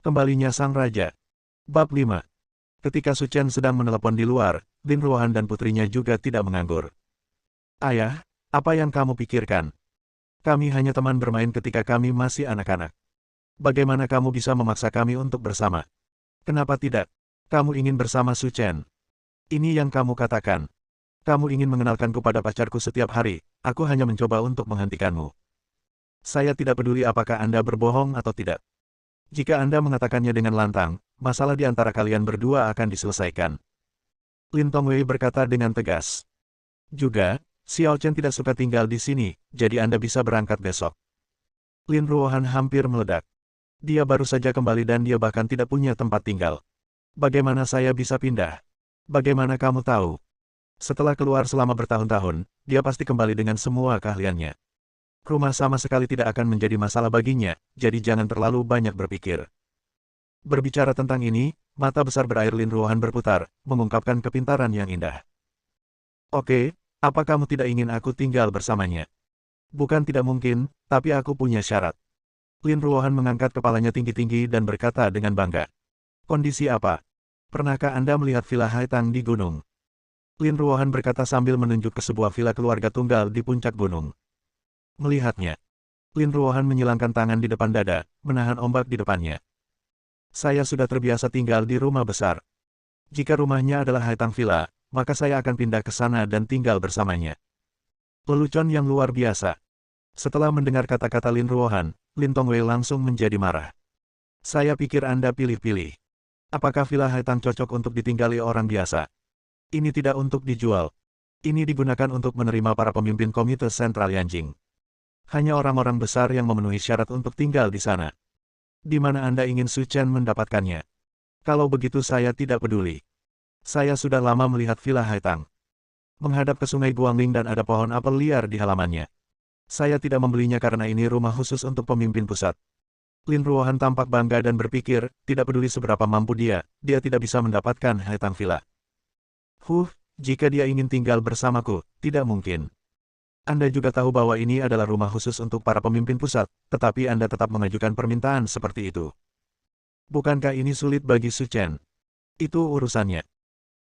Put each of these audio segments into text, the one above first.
Kembalinya Sang Raja. Bab 5. Ketika Su Chen sedang menelepon di luar, Lin Ruohan dan putrinya juga tidak menganggur. Ayah, apa yang kamu pikirkan? Kami hanya teman bermain ketika kami masih anak-anak. Bagaimana kamu bisa memaksa kami untuk bersama? Kenapa tidak? Kamu ingin bersama Su Chen. Ini yang kamu katakan. Kamu ingin mengenalkanku pada pacarku setiap hari, aku hanya mencoba untuk menghentikanmu. Saya tidak peduli apakah Anda berbohong atau tidak. Jika Anda mengatakannya dengan lantang, masalah di antara kalian berdua akan diselesaikan. Lin Tongwei berkata dengan tegas. Juga, Xiao Chen tidak suka tinggal di sini, jadi Anda bisa berangkat besok. Lin Ruohan hampir meledak. Dia baru saja kembali dan dia bahkan tidak punya tempat tinggal. Bagaimana saya bisa pindah? Bagaimana kamu tahu? Setelah keluar selama bertahun-tahun, dia pasti kembali dengan semua keahliannya. Rumah sama sekali tidak akan menjadi masalah baginya, jadi jangan terlalu banyak berpikir. Berbicara tentang ini, mata besar berair Lin Ruohan berputar, mengungkapkan kepintaran yang indah. Oke, apa kamu tidak ingin aku tinggal bersamanya? Bukan tidak mungkin, tapi aku punya syarat. Lin Ruohan mengangkat kepalanya tinggi-tinggi dan berkata dengan bangga. Kondisi apa? Pernahkah Anda melihat villa Haitang di gunung? Lin Ruohan berkata sambil menunjuk ke sebuah villa keluarga tunggal di puncak gunung. Melihatnya, Lin Ruohan menyilangkan tangan di depan dada, menahan ombak di depannya. Saya sudah terbiasa tinggal di rumah besar. Jika rumahnya adalah Haitang Villa, maka saya akan pindah ke sana dan tinggal bersamanya. Lelucon yang luar biasa. Setelah mendengar kata-kata Lin Ruohan, Lin Tongwei langsung menjadi marah. Saya pikir Anda pilih-pilih. Apakah Villa Haitang cocok untuk ditinggali orang biasa? Ini tidak untuk dijual. Ini digunakan untuk menerima para pemimpin komite sentral Yanjing. Hanya orang-orang besar yang memenuhi syarat untuk tinggal di sana. Di mana Anda ingin Su Chen mendapatkannya? Kalau begitu saya tidak peduli. Saya sudah lama melihat Villa Haitang. Menghadap ke sungai Guangling dan ada pohon apel liar di halamannya. Saya tidak membelinya karena ini rumah khusus untuk pemimpin pusat. Lin Ruohan tampak bangga dan berpikir, tidak peduli seberapa mampu dia tidak bisa mendapatkan Haitang Villa. Jika dia ingin tinggal bersamaku, tidak mungkin. Anda juga tahu bahwa ini adalah rumah khusus untuk para pemimpin pusat, tetapi Anda tetap mengajukan permintaan seperti itu. Bukankah ini sulit bagi Su Chen? Itu urusannya.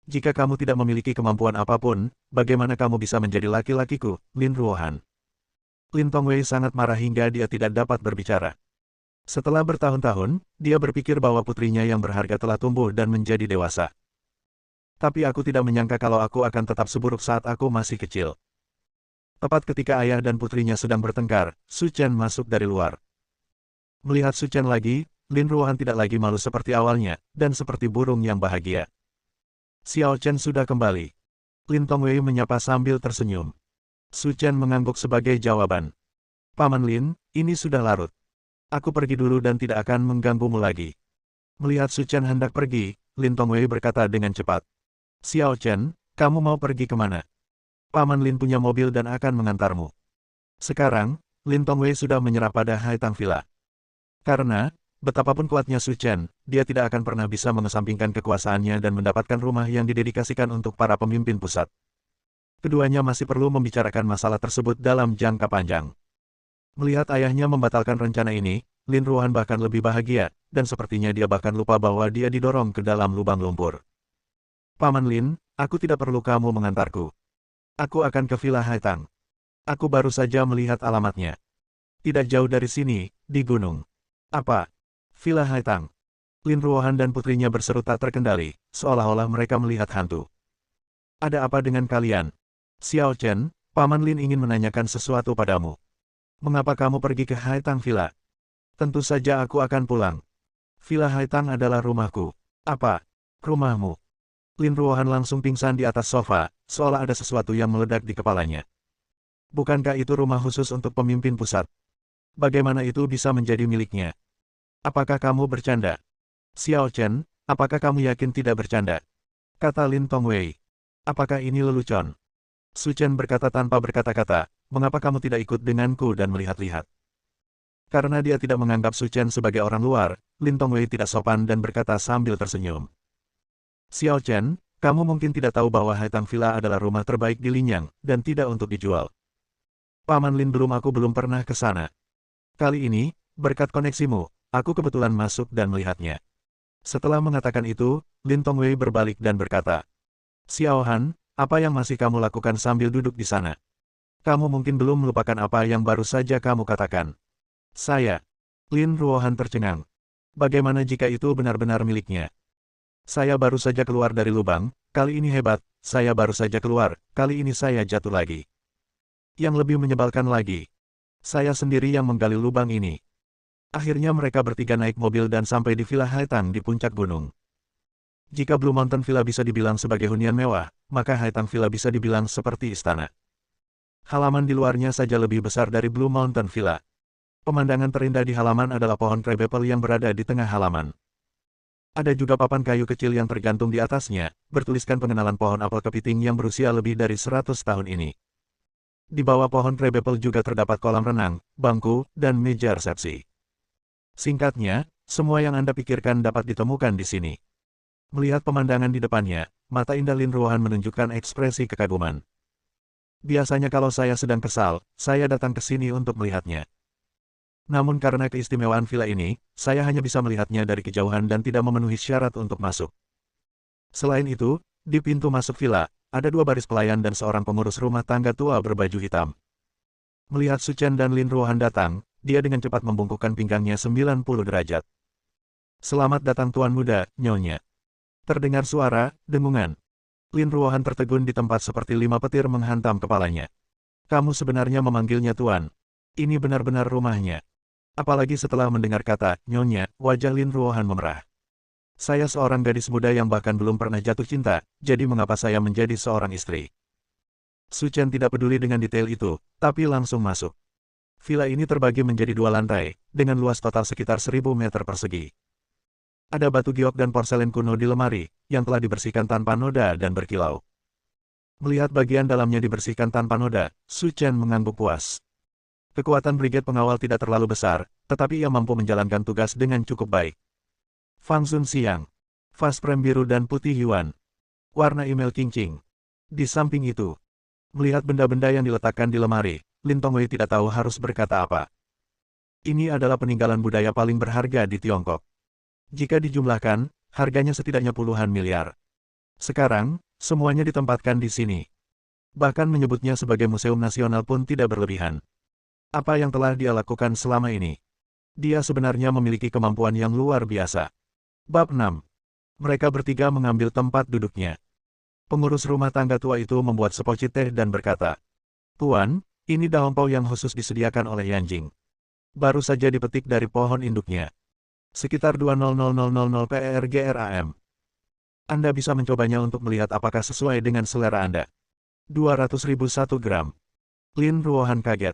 Jika kamu tidak memiliki kemampuan apapun, bagaimana kamu bisa menjadi laki-lakiku, Lin Ruohan? Lin Tongwei sangat marah hingga dia tidak dapat berbicara. Setelah bertahun-tahun, dia berpikir bahwa putrinya yang berharga telah tumbuh dan menjadi dewasa. Tapi aku tidak menyangka kalau aku akan tetap seburuk saat aku masih kecil. Tepat ketika ayah dan putrinya sedang bertengkar, Su Chen masuk dari luar. Melihat Su Chen lagi, Lin Ruohan tidak lagi malu seperti awalnya, dan seperti burung yang bahagia. Xiao Chen sudah kembali. Lin Tongwei menyapa sambil tersenyum. Su Chen mengangguk sebagai jawaban. Paman Lin, ini sudah larut. Aku pergi dulu dan tidak akan mengganggumu lagi. Melihat Su Chen hendak pergi, Lin Tongwei berkata dengan cepat. Xiao Chen, kamu mau pergi kemana? Paman Lin punya mobil dan akan mengantarmu. Sekarang, Lin Tongwei sudah menyerah pada Haitang Villa. Karena, betapapun kuatnya Su Chen, dia tidak akan pernah bisa mengesampingkan kekuasaannya dan mendapatkan rumah yang didedikasikan untuk para pemimpin pusat. Keduanya masih perlu membicarakan masalah tersebut dalam jangka panjang. Melihat ayahnya membatalkan rencana ini, Lin Ruohan bahkan lebih bahagia, dan sepertinya dia bahkan lupa bahwa dia didorong ke dalam lubang lumpur. Paman Lin, aku tidak perlu kamu mengantarku. Aku akan ke Villa Haitang. Aku baru saja melihat alamatnya. Tidak jauh dari sini, di gunung. Apa? Villa Haitang. Lin Ruohan dan putrinya berseru tak terkendali, seolah-olah mereka melihat hantu. Ada apa dengan kalian? Xiao Chen, Paman Lin ingin menanyakan sesuatu padamu. Mengapa kamu pergi ke Haitang Villa? Tentu saja aku akan pulang. Villa Haitang adalah rumahku. Apa? Rumahmu? Lin Ruohan langsung pingsan di atas sofa, seolah ada sesuatu yang meledak di kepalanya. Bukankah itu rumah khusus untuk pemimpin pusat? Bagaimana itu bisa menjadi miliknya? Apakah kamu bercanda? Xiao Chen, apakah kamu yakin tidak bercanda? Kata Lin Tongwei. Apakah ini lelucon? Su Chen berkata tanpa berkata-kata, mengapa kamu tidak ikut denganku dan melihat-lihat? Karena dia tidak menganggap Su Chen sebagai orang luar, Lin Tongwei tidak sopan dan berkata sambil tersenyum. Xiao Chen, kamu mungkin tidak tahu bahwa Haitang Villa adalah rumah terbaik di Linyang, dan tidak untuk dijual. Paman Lin aku belum pernah ke sana. Kali ini, berkat koneksimu, aku kebetulan masuk dan melihatnya. Setelah mengatakan itu, Lin Tongwei berbalik dan berkata, Xiao Han, apa yang masih kamu lakukan sambil duduk di sana? Kamu mungkin belum melupakan apa yang baru saja kamu katakan. Saya. Lin Ruohan tercengang. Bagaimana jika itu benar-benar miliknya? Saya baru saja keluar dari lubang, kali ini hebat, saya baru saja keluar, kali ini saya jatuh lagi. Yang lebih menyebalkan lagi, saya sendiri yang menggali lubang ini. Akhirnya mereka bertiga naik mobil dan sampai di Villa Haitang di puncak gunung. Jika Blue Mountain Villa bisa dibilang sebagai hunian mewah, maka Haitang Villa bisa dibilang seperti istana. Halaman di luarnya saja lebih besar dari Blue Mountain Villa. Pemandangan terindah di halaman adalah pohon crabapple yang berada di tengah halaman. Ada juga papan kayu kecil yang tergantung di atasnya, bertuliskan pengenalan pohon apel kepiting yang berusia lebih dari 100 tahun ini. Di bawah pohon crabapple juga terdapat kolam renang, bangku, dan meja resepsi. Singkatnya, semua yang Anda pikirkan dapat ditemukan di sini. Melihat pemandangan di depannya, mata indah Lin Ruohan menunjukkan ekspresi kekaguman. Biasanya kalau saya sedang kesal, saya datang ke sini untuk melihatnya. Namun karena keistimewaan villa ini, saya hanya bisa melihatnya dari kejauhan dan tidak memenuhi syarat untuk masuk. Selain itu, di pintu masuk villa, ada dua baris pelayan dan seorang pengurus rumah tangga tua berbaju hitam. Melihat Su Chen dan Lin Ruohan datang, dia dengan cepat membungkukkan pinggangnya 90 derajat. Selamat datang Tuan Muda, Nyonya. Terdengar suara, dengungan. Lin Ruohan tertegun di tempat seperti 5 petir menghantam kepalanya. Kamu sebenarnya memanggilnya Tuan. Ini benar-benar rumahnya. Apalagi setelah mendengar kata, Nyonya, wajah Lin Ruohan memerah. Saya seorang gadis muda yang bahkan belum pernah jatuh cinta, jadi mengapa saya menjadi seorang istri? Su Chen tidak peduli dengan detail itu, tapi langsung masuk. Villa ini terbagi menjadi 2 lantai, dengan luas total sekitar 1000 meter persegi. Ada batu giok dan porselen kuno di lemari, yang telah dibersihkan tanpa noda dan berkilau. Melihat bagian dalamnya dibersihkan tanpa noda, Su Chen mengangguk puas. Kekuatan brigade pengawal tidak terlalu besar, tetapi ia mampu menjalankan tugas dengan cukup baik. Fang Sun Siang. Vas Prem biru dan putih Yuan. Warna email Qingqing. Di samping itu, melihat benda-benda yang diletakkan di lemari, Lin Tongwei tidak tahu harus berkata apa. Ini adalah peninggalan budaya paling berharga di Tiongkok. Jika dijumlahkan, harganya setidaknya puluhan miliar. Sekarang, semuanya ditempatkan di sini. Bahkan menyebutnya sebagai museum nasional pun tidak berlebihan. Apa yang telah dia lakukan selama ini? Dia sebenarnya memiliki kemampuan yang luar biasa. Bab 6. Mereka bertiga mengambil tempat duduknya. Pengurus rumah tangga tua itu membuat sepocit teh dan berkata, Tuan, ini daun pau yang khusus disediakan oleh Yanjing. Baru saja dipetik dari pohon induknya. Sekitar 20000 PERGRAM. Anda bisa mencobanya untuk melihat apakah sesuai dengan selera Anda. 200.000 1 gram. Lin Ruohan kaget.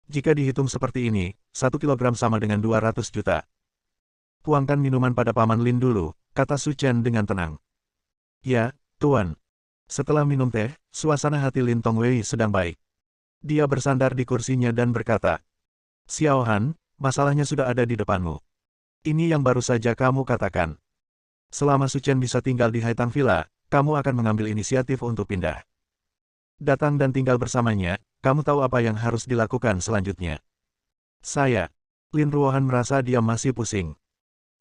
Jika dihitung seperti ini, 1 kilogram sama dengan 200 juta. Tuangkan minuman pada Paman Lin dulu, kata Su Chen dengan tenang. Ya, Tuan. Setelah minum teh, suasana hati Lin Tongwei sedang baik. Dia bersandar di kursinya dan berkata, Xiao Han, masalahnya sudah ada di depanmu. Ini yang baru saja kamu katakan. Selama Su Chen bisa tinggal di Haitang Villa, kamu akan mengambil inisiatif untuk pindah. Datang dan tinggal bersamanya, kamu tahu apa yang harus dilakukan selanjutnya. Saya. Lin Ruohan merasa dia masih pusing.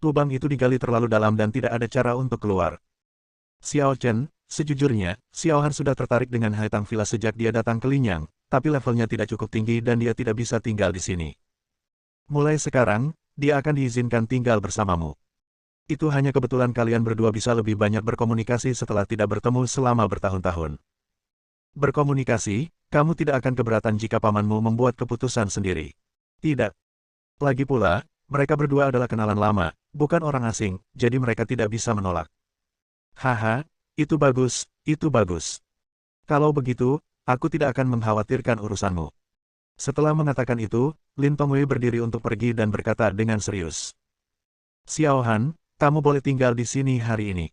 Lubang itu digali terlalu dalam dan tidak ada cara untuk keluar. Xiao Chen, sejujurnya, Xiao Han sudah tertarik dengan Haitang Villa sejak dia datang ke Linyang, tapi levelnya tidak cukup tinggi dan dia tidak bisa tinggal di sini. Mulai sekarang, dia akan diizinkan tinggal bersamamu. Itu hanya kebetulan kalian berdua bisa lebih banyak berkomunikasi setelah tidak bertemu selama bertahun-tahun. Berkomunikasi, kamu tidak akan keberatan jika pamanmu membuat keputusan sendiri. Tidak. Lagi pula, mereka berdua adalah kenalan lama, bukan orang asing, jadi mereka tidak bisa menolak. Haha, itu bagus, itu bagus. Kalau begitu, aku tidak akan mengkhawatirkan urusanmu. Setelah mengatakan itu, Lin Tongwei berdiri untuk pergi dan berkata dengan serius. Xiao Han, kamu boleh tinggal di sini hari ini.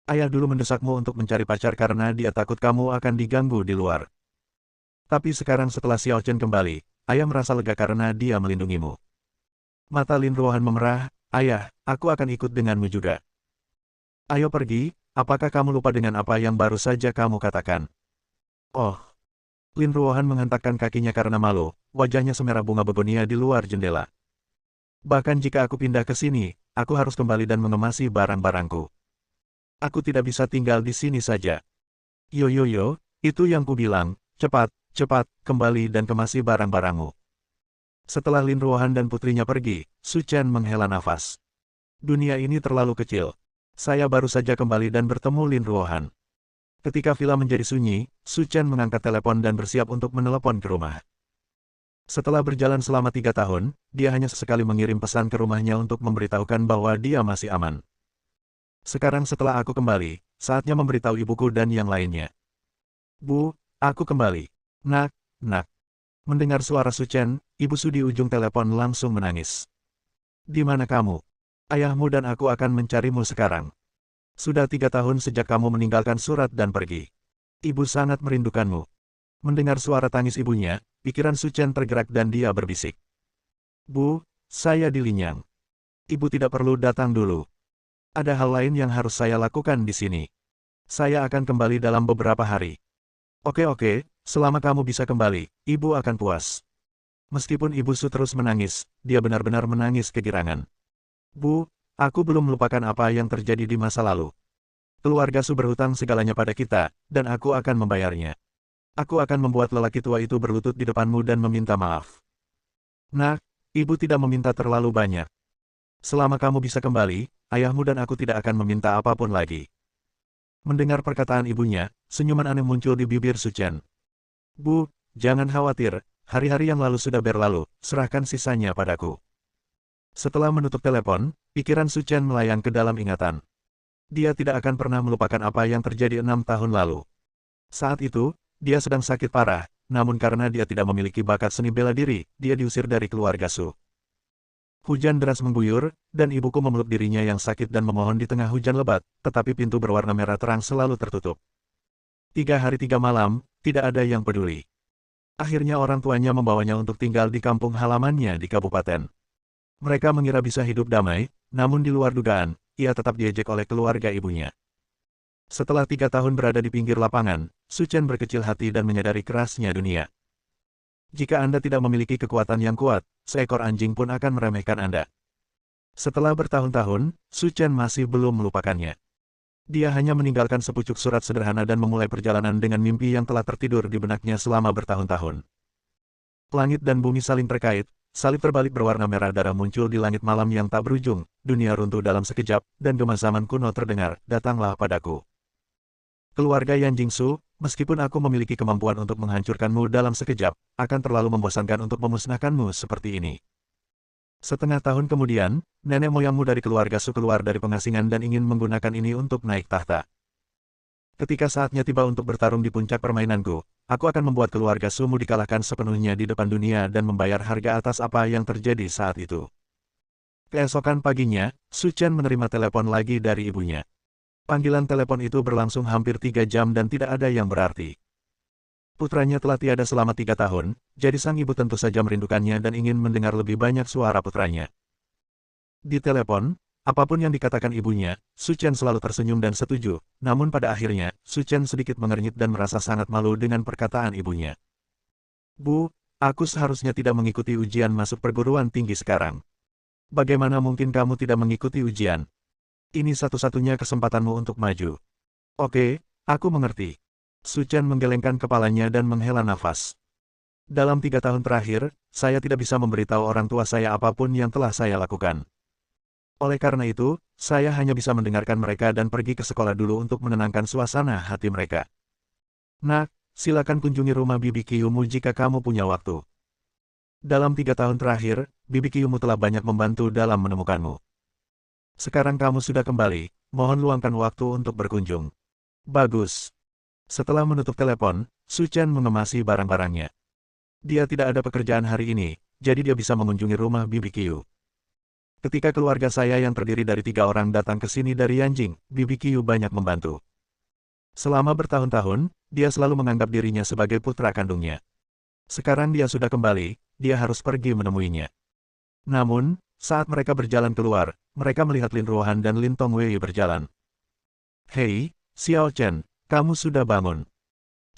Ayah dulu mendesakmu untuk mencari pacar karena dia takut kamu akan diganggu di luar. Tapi sekarang setelah Xiao Chen kembali, ayah merasa lega karena dia melindungimu. Mata Lin Ruohan memerah, ayah, aku akan ikut denganmu juga. Ayo pergi, apakah kamu lupa dengan apa yang baru saja kamu katakan? Oh. Lin Ruohan menghentakkan kakinya karena malu, wajahnya semerah bunga begonia di luar jendela. Bahkan jika aku pindah ke sini, aku harus kembali dan mengemasi barang-barangku. Aku tidak bisa tinggal di sini saja. Yo, itu yang kubilang, cepat, cepat, kembali dan kemasi barang-barangmu. Setelah Lin Ruohan dan putrinya pergi, Su Chen menghela nafas. Dunia ini terlalu kecil. Saya baru saja kembali dan bertemu Lin Ruohan. Ketika villa menjadi sunyi, Su Chen mengangkat telepon dan bersiap untuk menelepon ke rumah. Setelah berjalan selama 3 tahun, dia hanya sesekali mengirim pesan ke rumahnya untuk memberitahukan bahwa dia masih aman. Sekarang setelah aku kembali, saatnya memberitahu ibuku dan yang lainnya. Bu, aku kembali. Nak. Mendengar suara Su Chen, Ibu Su di ujung telepon langsung menangis. Di mana kamu? Ayahmu dan aku akan mencarimu sekarang. Sudah 3 tahun sejak kamu meninggalkan surat dan pergi. Ibu sangat merindukanmu. Mendengar suara tangis ibunya, pikiran Su Chen tergerak dan dia berbisik. Bu, saya di Linyang. Ibu tidak perlu datang dulu. Ada hal lain yang harus saya lakukan di sini. Saya akan kembali dalam beberapa hari. Oke, selama kamu bisa kembali, ibu akan puas. Meskipun Ibu Su terus menangis, dia benar-benar menangis kegirangan. Bu, aku belum melupakan apa yang terjadi di masa lalu. Keluarga Su berhutang segalanya pada kita, dan aku akan membayarnya. Aku akan membuat lelaki tua itu berlutut di depanmu dan meminta maaf. Nak, ibu tidak meminta terlalu banyak. Selama kamu bisa kembali, ayahmu dan aku tidak akan meminta apapun lagi. Mendengar perkataan ibunya, senyuman aneh muncul di bibir Su Chen. Bu, jangan khawatir, hari-hari yang lalu sudah berlalu, serahkan sisanya padaku. Setelah menutup telepon, pikiran Su Chen melayang ke dalam ingatan. Dia tidak akan pernah melupakan apa yang terjadi 6 tahun lalu. Saat itu, dia sedang sakit parah, namun karena dia tidak memiliki bakat seni bela diri, dia diusir dari keluarga Su. Hujan deras mengguyur, dan ibuku memeluk dirinya yang sakit dan memohon di tengah hujan lebat, tetapi pintu berwarna merah terang selalu tertutup. 3 hari 3 malam, tidak ada yang peduli. Akhirnya orang tuanya membawanya untuk tinggal di kampung halamannya di kabupaten. Mereka mengira bisa hidup damai, namun di luar dugaan, ia tetap diejek oleh keluarga ibunya. Setelah 3 tahun berada di pinggir lapangan, Su Chen berkecil hati dan menyadari kerasnya dunia. Jika Anda tidak memiliki kekuatan yang kuat, seekor anjing pun akan meremehkan Anda. Setelah bertahun-tahun, Su Chen masih belum melupakannya. Dia hanya meninggalkan sepucuk surat sederhana dan memulai perjalanan dengan mimpi yang telah tertidur di benaknya selama bertahun-tahun. Langit dan bumi saling terkait, salib terbalik berwarna merah darah muncul di langit malam yang tak berujung, dunia runtuh dalam sekejap, dan gema zaman kuno terdengar, datanglah padaku. Keluarga Yan Jingsu, meskipun aku memiliki kemampuan untuk menghancurkanmu dalam sekejap, akan terlalu membosankan untuk memusnahkanmu seperti ini. Setengah tahun kemudian, nenek moyangmu dari keluarga Su keluar dari pengasingan dan ingin menggunakan ini untuk naik tahta. Ketika saatnya tiba untuk bertarung di puncak permainanku, aku akan membuat keluarga Sumu dikalahkan sepenuhnya di depan dunia dan membayar harga atas apa yang terjadi saat itu. Keesokan paginya, Su Chen menerima telepon lagi dari ibunya. Panggilan telepon itu berlangsung hampir 3 jam dan tidak ada yang berarti. Putranya telah tiada selama 3 tahun, jadi sang ibu tentu saja merindukannya dan ingin mendengar lebih banyak suara putranya. Di telepon, apapun yang dikatakan ibunya, Su Chen selalu tersenyum dan setuju, namun pada akhirnya, Su Chen sedikit mengernyit dan merasa sangat malu dengan perkataan ibunya. Bu, aku seharusnya tidak mengikuti ujian masuk perguruan tinggi sekarang. Bagaimana mungkin kamu tidak mengikuti ujian? Ini satu-satunya kesempatanmu untuk maju. Oke, aku mengerti. Su Chen menggelengkan kepalanya dan menghela nafas. Dalam 3 tahun terakhir, saya tidak bisa memberitahu orang tua saya apapun yang telah saya lakukan. Oleh karena itu, saya hanya bisa mendengarkan mereka dan pergi ke sekolah dulu untuk menenangkan suasana hati mereka. Nak, silakan kunjungi rumah Bibi Kiyumu jika kamu punya waktu. Dalam 3 tahun terakhir, Bibi Kiyumu telah banyak membantu dalam menemukanmu. Sekarang kamu sudah kembali, mohon luangkan waktu untuk berkunjung. Bagus. Setelah menutup telepon, Su Chen mengemasi barang-barangnya. Dia tidak ada pekerjaan hari ini, jadi dia bisa mengunjungi rumah Bibi Qiu. Ketika keluarga saya yang terdiri dari 3 orang datang ke sini dari Yanjing, Bibi Qiu banyak membantu. Selama bertahun-tahun, dia selalu menganggap dirinya sebagai putra kandungnya. Sekarang dia sudah kembali, dia harus pergi menemuinya. Namun, saat mereka berjalan keluar, mereka melihat Lin Ruohan dan Lin Tongwei berjalan. Hei, Xiao Chen, kamu sudah bangun.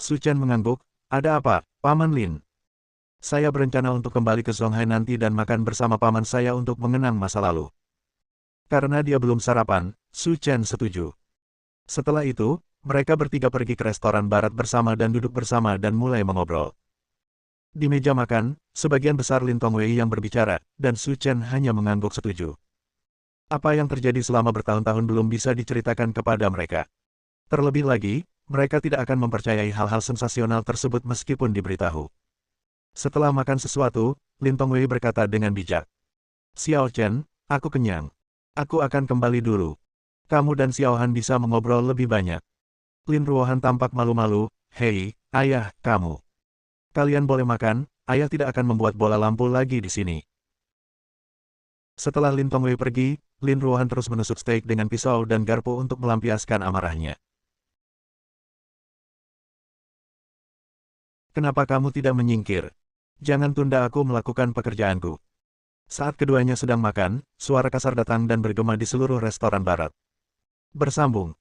Su Chen mengangguk, ada apa, Paman Lin? Saya berencana untuk kembali ke Songhai nanti dan makan bersama paman saya untuk mengenang masa lalu. Karena dia belum sarapan, Su Chen setuju. Setelah itu, mereka bertiga pergi ke restoran barat bersama dan duduk bersama dan mulai mengobrol. Di meja makan, sebagian besar Lin Tongwei yang berbicara, dan Su Chen hanya mengangguk setuju. Apa yang terjadi selama bertahun-tahun belum bisa diceritakan kepada mereka. Terlebih lagi, mereka tidak akan mempercayai hal-hal sensasional tersebut meskipun diberitahu. Setelah makan sesuatu, Lin Tongwei berkata dengan bijak. Xiao Chen, aku kenyang. Aku akan kembali dulu. Kamu dan Xiao Han bisa mengobrol lebih banyak. Lin Ruohan tampak malu-malu. Hei, ayah, kamu. Kalian boleh makan, ayah tidak akan membuat bola lampu lagi di sini. Setelah Lin Tongwei pergi, Lin Ruohan terus menusuk steak dengan pisau dan garpu untuk melampiaskan amarahnya. Kenapa kamu tidak menyingkir? Jangan tunda aku melakukan pekerjaanku. Saat keduanya sedang makan, suara kasar datang dan bergema di seluruh restoran barat. Bersambung.